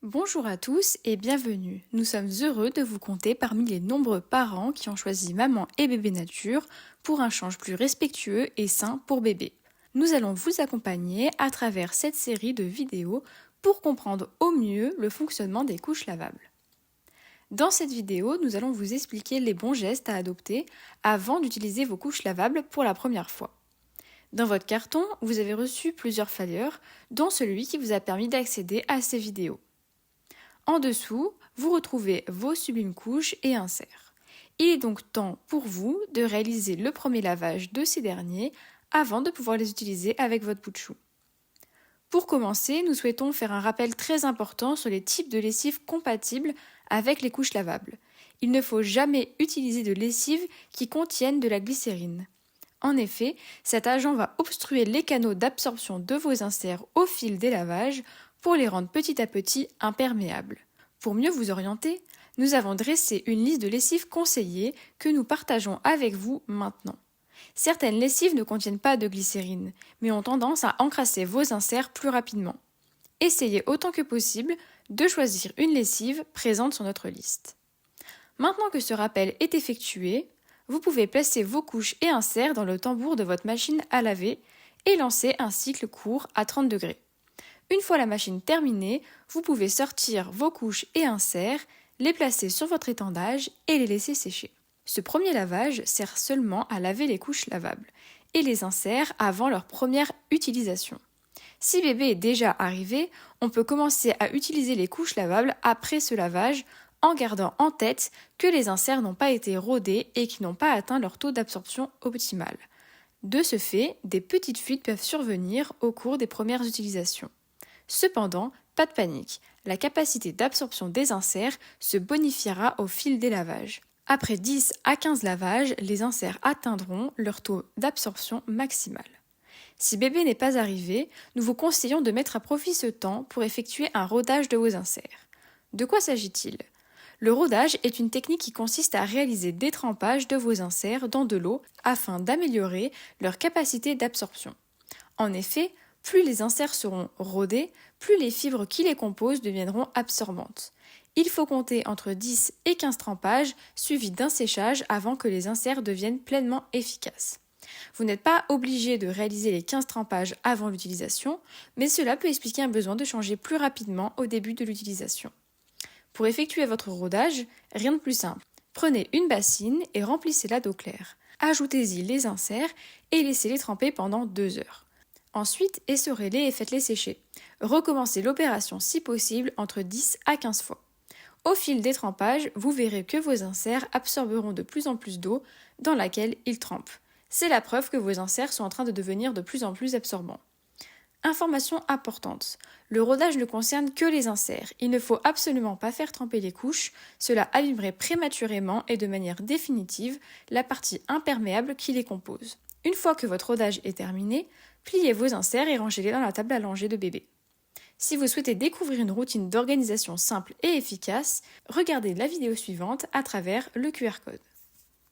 Bonjour à tous et bienvenue. Nous sommes heureux de vous compter parmi les nombreux parents qui ont choisi Maman et Bébé Nature pour un change plus respectueux et sain pour bébé. Nous allons vous accompagner à travers cette série de vidéos pour comprendre au mieux le fonctionnement des couches lavables. Dans cette vidéo, nous allons vous expliquer les bons gestes à adopter avant d'utiliser vos couches lavables pour la première fois. Dans votre carton, vous avez reçu plusieurs flyers, dont celui qui vous a permis d'accéder à ces vidéos. En dessous, vous retrouvez vos sublimes couches et inserts. Il est donc temps pour vous de réaliser le premier lavage de ces derniers avant de pouvoir les utiliser avec votre bout de chou. Pour commencer, nous souhaitons faire un rappel très important sur les types de lessive compatibles avec les couches lavables. Il ne faut jamais utiliser de lessive qui contiennent de la glycérine. En effet, cet agent va obstruer les canaux d'absorption de vos inserts au fil des lavages pour les rendre petit à petit imperméables. Pour mieux vous orienter, nous avons dressé une liste de lessives conseillées que nous partageons avec vous maintenant. Certaines lessives ne contiennent pas de glycérine, mais ont tendance à encrasser vos inserts plus rapidement. Essayez autant que possible de choisir une lessive présente sur notre liste. Maintenant que ce rappel est effectué, vous pouvez placer vos couches et inserts dans le tambour de votre machine à laver et lancer un cycle court à 30 degrés. Une fois la machine terminée, vous pouvez sortir vos couches et inserts, les placer sur votre étendage et les laisser sécher. Ce premier lavage sert seulement à laver les couches lavables et les inserts avant leur première utilisation. Si bébé est déjà arrivé, on peut commencer à utiliser les couches lavables après ce lavage en gardant en tête que les inserts n'ont pas été rodés et qu'ils n'ont pas atteint leur taux d'absorption optimal. De ce fait, des petites fuites peuvent survenir au cours des premières utilisations. Cependant, pas de panique, la capacité d'absorption des inserts se bonifiera au fil des lavages. Après 10 à 15 lavages, les inserts atteindront leur taux d'absorption maximal. Si bébé n'est pas arrivé, nous vous conseillons de mettre à profit ce temps pour effectuer un rodage de vos inserts. De quoi s'agit-il ? Le rodage est une technique qui consiste à réaliser des trempages de vos inserts dans de l'eau afin d'améliorer leur capacité d'absorption. En effet, plus les inserts seront rodés, plus les fibres qui les composent deviendront absorbantes. Il faut compter entre 10 et 15 trempages suivis d'un séchage avant que les inserts deviennent pleinement efficaces. Vous n'êtes pas obligé de réaliser les 15 trempages avant l'utilisation, mais cela peut expliquer un besoin de changer plus rapidement au début de l'utilisation. Pour effectuer votre rodage, rien de plus simple. Prenez une bassine et remplissez-la d'eau claire. Ajoutez-y les inserts et laissez-les tremper pendant 2 heures. Ensuite, essorez-les et faites-les sécher. Recommencez l'opération si possible entre 10 à 15 fois. Au fil des trempages, vous verrez que vos inserts absorberont de plus en plus d'eau dans laquelle ils trempent. C'est la preuve que vos inserts sont en train de devenir de plus en plus absorbants. Information importante, le rodage ne concerne que les inserts. Il ne faut absolument pas faire tremper les couches, cela abîmerait prématurément et de manière définitive la partie imperméable qui les compose. Une fois que votre rodage est terminé, pliez vos inserts et rangez-les dans la table à langer de bébé. Si vous souhaitez découvrir une routine d'organisation simple et efficace, regardez la vidéo suivante à travers le QR code.